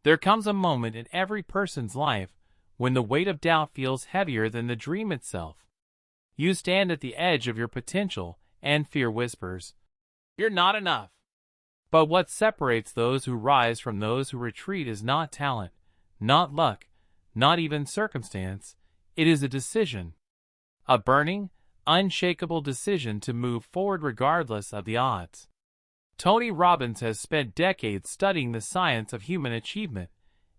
There comes a moment in every person's life when the weight of doubt feels heavier than the dream itself. You stand at the edge of your potential, and fear whispers, "You're not enough." But what separates those who rise from those who retreat is not talent, not luck, not even circumstance. It is a decision. A burning, unshakable decision to move forward regardless of the odds. Tony Robbins has spent decades studying the science of human achievement,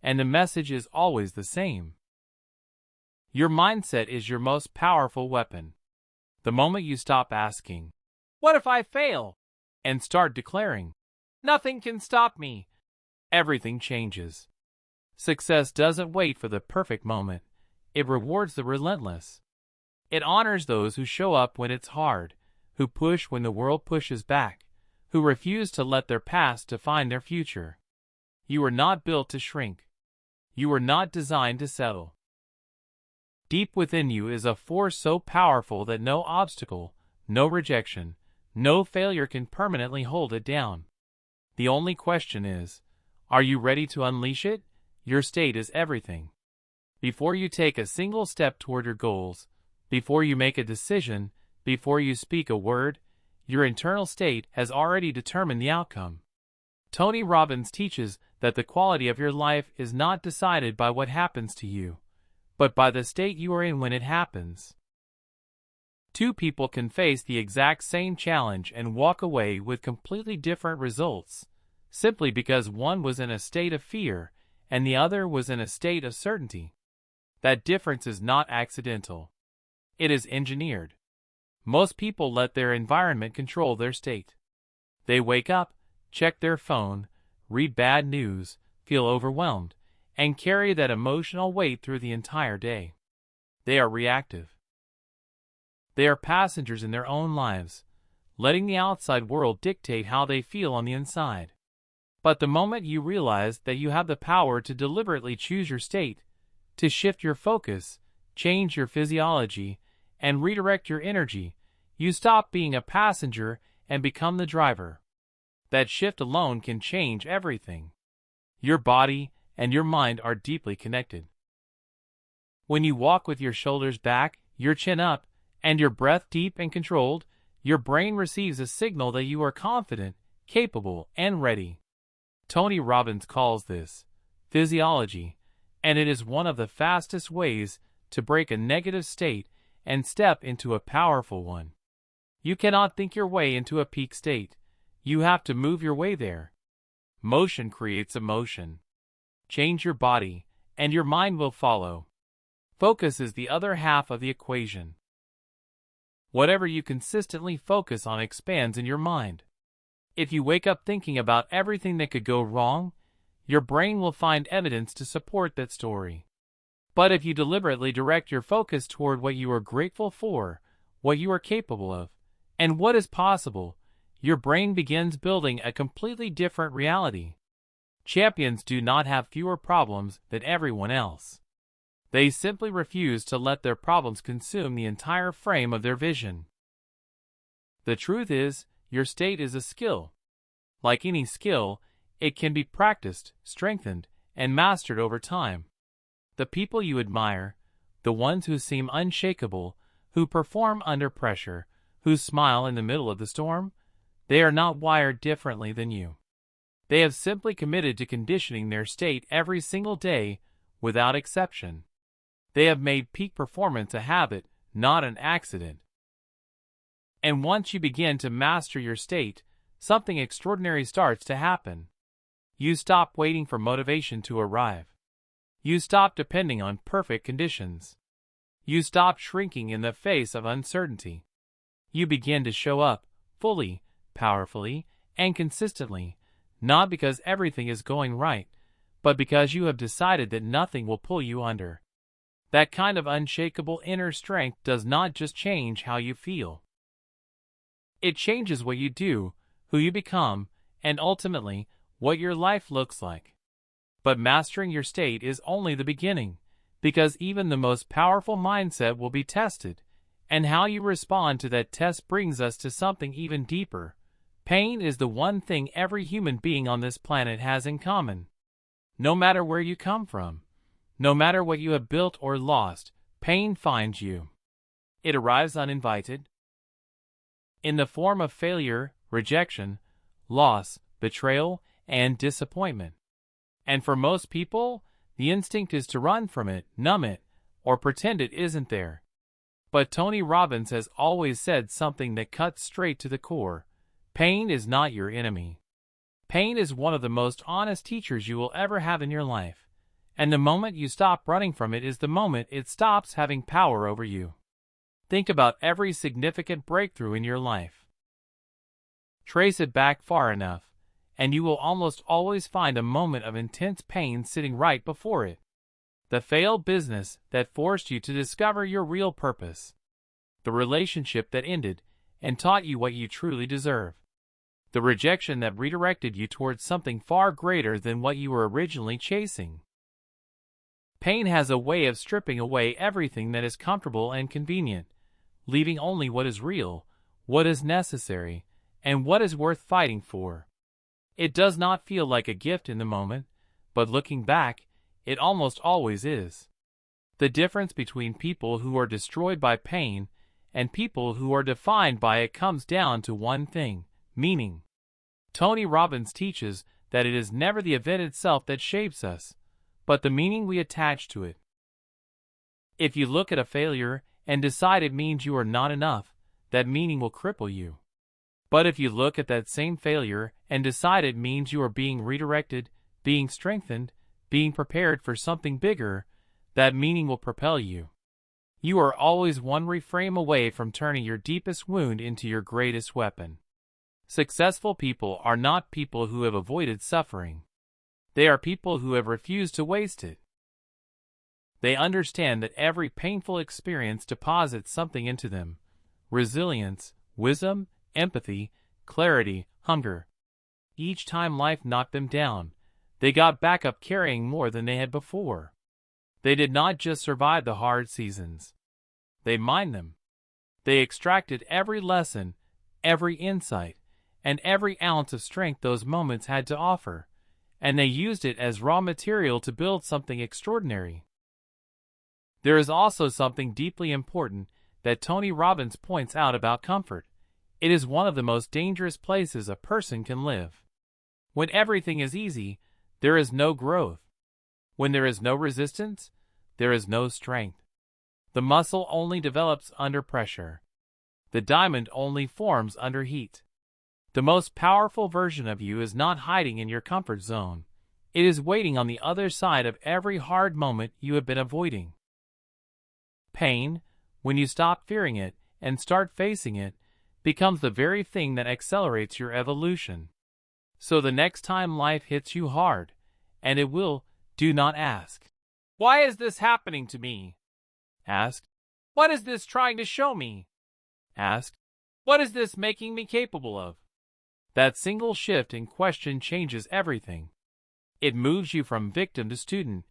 and the message is always the same. Your mindset is your most powerful weapon. The moment you stop asking, "What if I fail?" and start declaring, "Nothing can stop me," everything changes. Success doesn't wait for the perfect moment. It rewards the relentless. It honors those who show up when it's hard, who push when the world pushes back, who refuse to let their past define their future. You are not built to shrink. You are not designed to settle. Deep within you is a force so powerful that no obstacle, no rejection, no failure can permanently hold it down. The only question is, are you ready to unleash it? Your state is everything. Before you take a single step toward your goals, before you make a decision, before you speak a word, your internal state has already determined the outcome. Tony Robbins teaches that the quality of your life is not decided by what happens to you, but by the state you are in when it happens. Two people can face the exact same challenge and walk away with completely different results, simply because one was in a state of fear and the other was in a state of certainty. That difference is not accidental. It is engineered. Most people let their environment control their state. They wake up, check their phone, read bad news, feel overwhelmed, and carry that emotional weight through the entire day. They are reactive. They are passengers in their own lives, letting the outside world dictate how they feel on the inside. But the moment you realize that you have the power to deliberately choose your state, to shift your focus, change your physiology, and redirect your energy, you stop being a passenger and become the driver. That shift alone can change everything. Your body and your mind are deeply connected. When you walk with your shoulders back, your chin up, and your breath deep and controlled, your brain receives a signal that you are confident, capable, and ready. Tony Robbins calls this physiology, and it is one of the fastest ways to break a negative state and step into a powerful one. You cannot think your way into a peak state. You have to move your way there. Motion creates emotion. Change your body, and your mind will follow. Focus is the other half of the equation. Whatever you consistently focus on expands in your mind. If you wake up thinking about everything that could go wrong, your brain will find evidence to support that story. But if you deliberately direct your focus toward what you are grateful for, what you are capable of, and what is possible, your brain begins building a completely different reality. Champions do not have fewer problems than everyone else. They simply refuse to let their problems consume the entire frame of their vision. The truth is, your state is a skill. Like any skill, it can be practiced, strengthened, and mastered over time. The people you admire, the ones who seem unshakable, who perform under pressure, who smile in the middle of the storm, they are not wired differently than you. They have simply committed to conditioning their state every single day, without exception. They have made peak performance a habit, not an accident. And once you begin to master your state, something extraordinary starts to happen. You stop waiting for motivation to arrive. You stop depending on perfect conditions. You stop shrinking in the face of uncertainty. You begin to show up, fully, powerfully, and consistently, not because everything is going right, but because you have decided that nothing will pull you under. That kind of unshakable inner strength does not just change how you feel. It changes what you do, who you become, and ultimately, what your life looks like. But mastering your state is only the beginning, because even the most powerful mindset will be tested, and how you respond to that test brings us to something even deeper. Pain is the one thing every human being on this planet has in common. No matter where you come from, no matter what you have built or lost, pain finds you. It arrives uninvited, in the form of failure, rejection, loss, betrayal, and disappointment. And for most people, the instinct is to run from it, numb it, or pretend it isn't there. But Tony Robbins has always said something that cuts straight to the core. Pain is not your enemy. Pain is one of the most honest teachers you will ever have in your life. And the moment you stop running from it is the moment it stops having power over you. Think about every significant breakthrough in your life. Trace it back far enough, and you will almost always find a moment of intense pain sitting right before it. The failed business that forced you to discover your real purpose. The relationship that ended and taught you what you truly deserve. The rejection that redirected you towards something far greater than what you were originally chasing. Pain has a way of stripping away everything that is comfortable and convenient, leaving only what is real, what is necessary, and what is worth fighting for. It does not feel like a gift in the moment, but looking back, it almost always is. The difference between people who are destroyed by pain and people who are defined by it comes down to one thing: meaning. Tony Robbins teaches that it is never the event itself that shapes us, but the meaning we attach to it. If you look at a failure and decide it means you are not enough, that meaning will cripple you. But if you look at that same failure and decide it means you are being redirected, being strengthened, being prepared for something bigger, that meaning will propel you. You are always one reframe away from turning your deepest wound into your greatest weapon. Successful people are not people who have avoided suffering. They are people who have refused to waste it. They understand that every painful experience deposits something into them: resilience, wisdom, empathy, clarity, hunger. Each time life knocked them down, they got back up carrying more than they had before. They did not just survive the hard seasons. They mined them. They extracted every lesson, every insight, and every ounce of strength those moments had to offer, and they used it as raw material to build something extraordinary. There is also something deeply important that Tony Robbins points out about comfort. It is one of the most dangerous places a person can live. When everything is easy, there is no growth. When there is no resistance, there is no strength. The muscle only develops under pressure. The diamond only forms under heat. The most powerful version of you is not hiding in your comfort zone. It is waiting on the other side of every hard moment you have been avoiding. Pain, when you stop fearing it and start facing it, becomes the very thing that accelerates your evolution. So the next time life hits you hard, and it will, do not ask, "Why is this happening to me?" Ask, "What is this trying to show me?" Ask, "What is this making me capable of?" That single shift in question changes everything. It moves you from victim to student,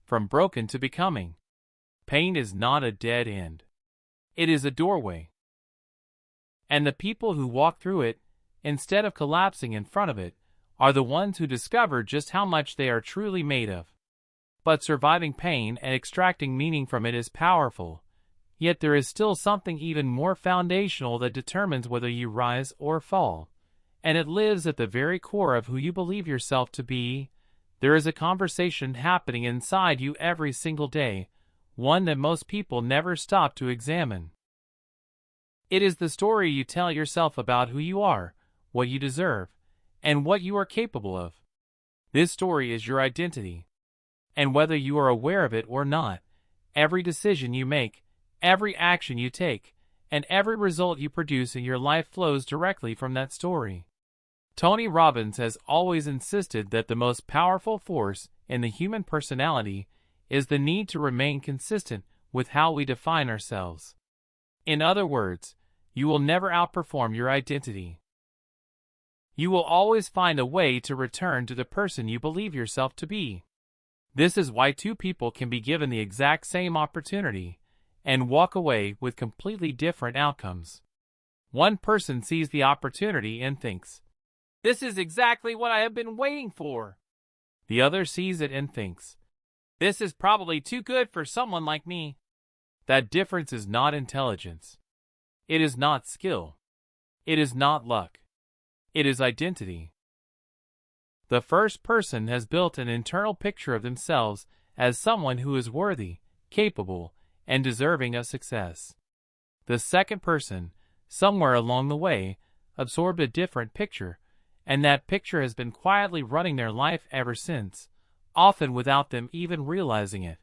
from broken to becoming. Pain is not a dead end. It is a doorway. And the people who walk through it, instead of collapsing in front of it, are the ones who discover just how much they are truly made of. But surviving pain and extracting meaning from it is powerful. Yet there is still something even more foundational that determines whether you rise or fall. And it lives at the very core of who you believe yourself to be. There is a conversation happening inside you every single day, one that most people never stop to examine. It is the story you tell yourself about who you are, what you deserve, and what you are capable of. This story is your identity. And whether you are aware of it or not, every decision you make, every action you take, and every result you produce in your life flows directly from that story. Tony Robbins has always insisted that the most powerful force in the human personality is the need to remain consistent with how we define ourselves. In other words, you will never outperform your identity. You will always find a way to return to the person you believe yourself to be. This is why two people can be given the exact same opportunity and walk away with completely different outcomes. One person sees the opportunity and thinks, "This is exactly what I have been waiting for." The other sees it and thinks, "This is probably too good for someone like me." That difference is not intelligence. It is not skill. It is not luck. It is identity. The first person has built an internal picture of themselves as someone who is worthy, capable, and deserving of success. The second person, somewhere along the way, absorbed a different picture, and that picture has been quietly running their life ever since, often without them even realizing it.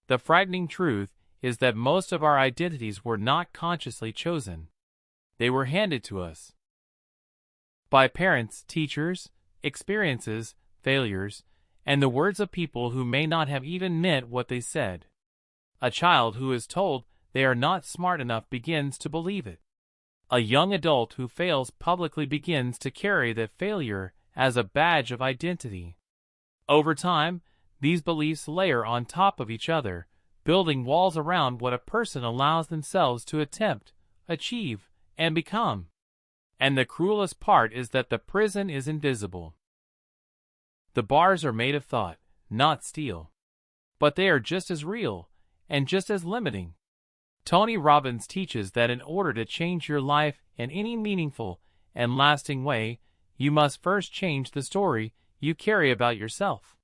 The frightening truth is that most of our identities were not consciously chosen. They were handed to us by parents, teachers, experiences, failures, and the words of people who may not have even meant what they said. A child who is told they are not smart enough begins to believe it. A young adult who fails publicly begins to carry that failure as a badge of identity. Over time, these beliefs layer on top of each other, building walls around what a person allows themselves to attempt, achieve, and become. And the cruelest part is that the prison is invisible. The bars are made of thought, not steel. But they are just as real, and just as limiting. Tony Robbins teaches that in order to change your life in any meaningful and lasting way, you must first change the story you carry about yourself.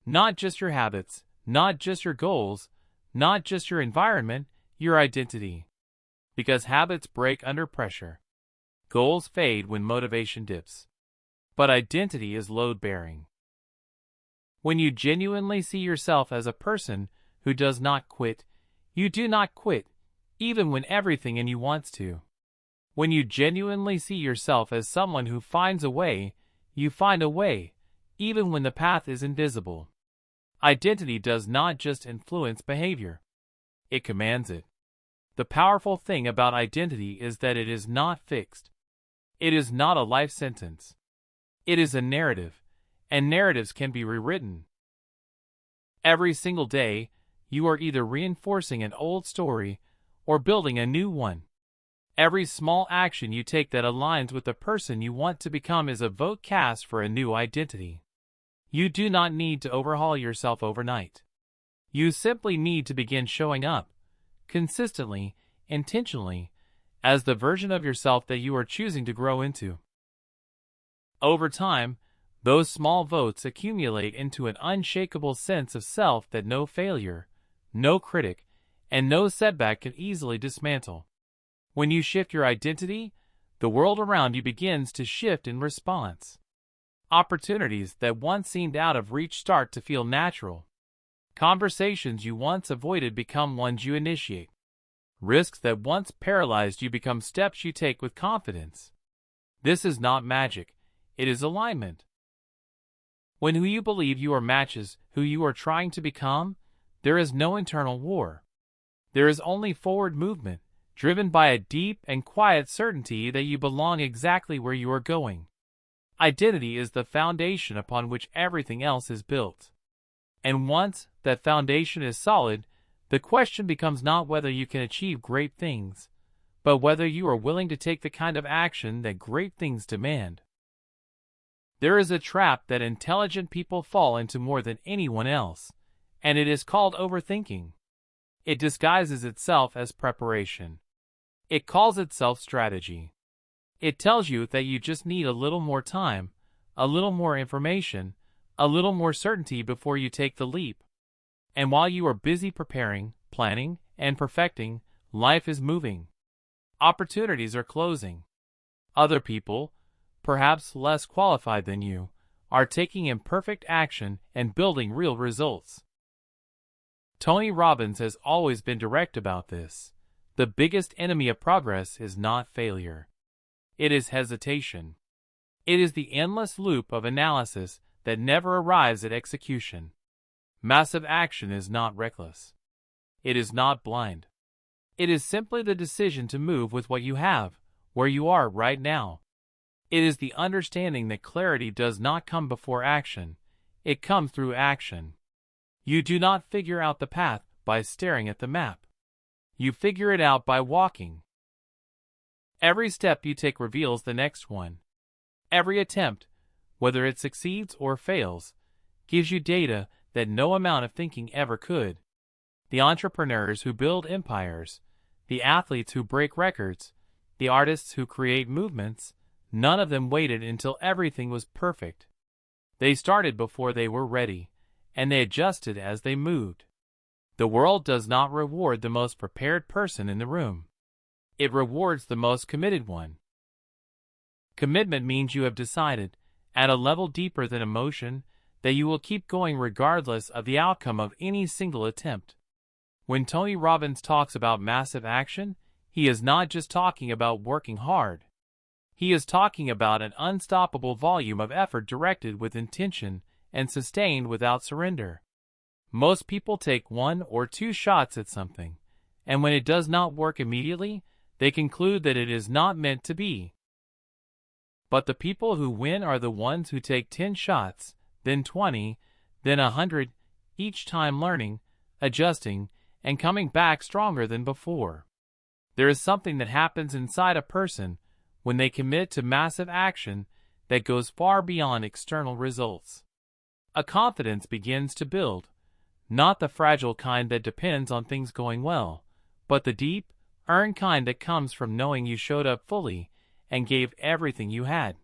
Not just your habits, not just your goals, not just your environment, your identity. Because habits break under pressure. Goals fade when motivation dips. But identity is load-bearing. When you genuinely see yourself as a person who does not quit, you do not quit, even when everything in you wants to. When you genuinely see yourself as someone who finds a way, you find a way, even when the path is invisible. Identity does not just influence behavior. It commands it. The powerful thing about identity is that it is not fixed. It is not a life sentence. It is a narrative, and narratives can be rewritten. Every single day, you are either reinforcing an old story or building a new one. Every small action you take that aligns with the person you want to become is a vote cast for a new identity. You do not need to overhaul yourself overnight. You simply need to begin showing up, consistently, intentionally, as the version of yourself that you are choosing to grow into. Over time, those small votes accumulate into an unshakable sense of self that no failure, no critic, and no setback can easily dismantle. When you shift your identity, the world around you begins to shift in response. Opportunities that once seemed out of reach start to feel natural. Conversations you once avoided become ones you initiate. Risks that once paralyzed you become steps you take with confidence. This is not magic, it is alignment. When who you believe you are matches who you are trying to become, there is no internal war. There is only forward movement, driven by a deep and quiet certainty that you belong exactly where you are going. Identity is the foundation upon which everything else is built. And once that foundation is solid, the question becomes not whether you can achieve great things, but whether you are willing to take the kind of action that great things demand. There is a trap that intelligent people fall into more than anyone else, and it is called overthinking. It disguises itself as preparation. It calls itself strategy. It tells you that you just need a little more time, a little more information, a little more certainty before you take the leap. And while you are busy preparing, planning, and perfecting, life is moving. Opportunities are closing. Other people, perhaps less qualified than you, are taking imperfect action and building real results. Tony Robbins has always been direct about this. The biggest enemy of progress is not failure. It is hesitation. It is the endless loop of analysis that never arrives at execution. Massive action is not reckless. It is not blind. It is simply the decision to move with what you have, where you are right now. It is the understanding that clarity does not come before action. It comes through action. You do not figure out the path by staring at the map. You figure it out by walking. Every step you take reveals the next one. Every attempt, whether it succeeds or fails, gives you data that no amount of thinking ever could. The entrepreneurs who build empires, the athletes who break records, the artists who create movements, none of them waited until everything was perfect. They started before they were ready, and they adjusted as they moved. The world does not reward the most prepared person in the room. It rewards the most committed one. Commitment means you have decided, at a level deeper than emotion, that you will keep going regardless of the outcome of any single attempt. When Tony Robbins talks about massive action, he is not just talking about working hard. He is talking about an unstoppable volume of effort directed with intention and sustained without surrender. Most people take 1 or 2 shots at something, and when it does not work immediately, they conclude that it is not meant to be. But the people who win are the ones who take 10 shots, then 20, then 100, each time learning, adjusting, and coming back stronger than before. There is something that happens inside a person when they commit to massive action that goes far beyond external results. A confidence begins to build, not the fragile kind that depends on things going well, but the deep, earned kind that comes from knowing you showed up fully and gave everything you had.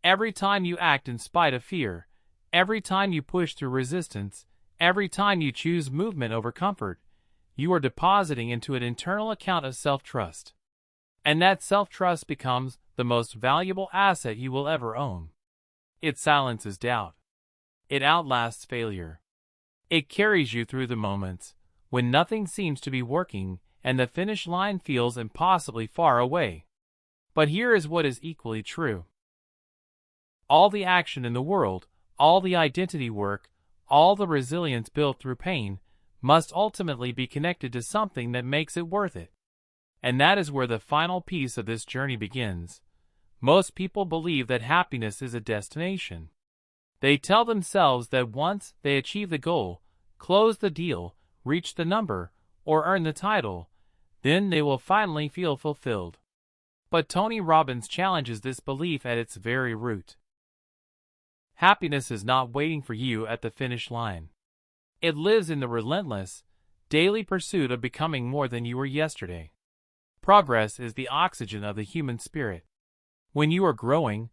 Every time you act in spite of fear, every time you push through resistance, every time you choose movement over comfort, you are depositing into an internal account of self-trust. And that self-trust becomes the most valuable asset you will ever own. It silences doubt. It outlasts failure. It carries you through the moments when nothing seems to be working and the finish line feels impossibly far away. But here is what is equally true. All the action in the world, all the identity work, all the resilience built through pain, must ultimately be connected to something that makes it worth it. And that is where the final piece of this journey begins. Most people believe that happiness is a destination. They tell themselves that once they achieve the goal, close the deal, reach the number, or earn the title, then they will finally feel fulfilled. But Tony Robbins challenges this belief at its very root. Happiness is not waiting for you at the finish line. It lives in the relentless, daily pursuit of becoming more than you were yesterday. Progress is the oxygen of the human spirit. When you are growing,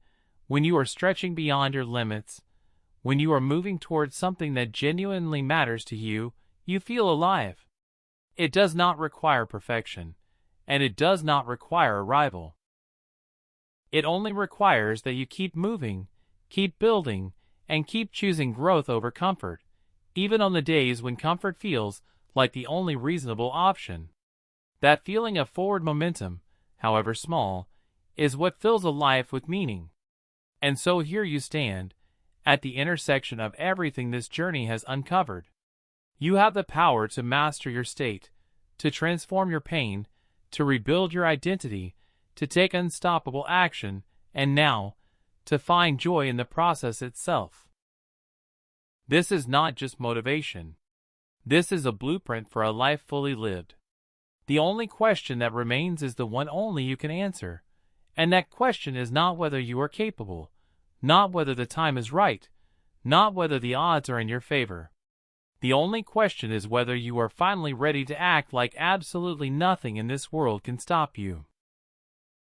when you are stretching beyond your limits, when you are moving towards something that genuinely matters to you, you feel alive. It does not require perfection, and it does not require a rival. It only requires that you keep moving, keep building, and keep choosing growth over comfort, even on the days when comfort feels like the only reasonable option. That feeling of forward momentum, however small, is what fills a life with meaning. And so here you stand, at the intersection of everything this journey has uncovered. You have the power to master your state, to transform your pain, to rebuild your identity, to take unstoppable action, and now, to find joy in the process itself. This is not just motivation. This is a blueprint for a life fully lived. The only question that remains is the one only you can answer, and that question is not whether you are capable, not whether the time is right, not whether the odds are in your favor. The only question is whether you are finally ready to act like absolutely nothing in this world can stop you.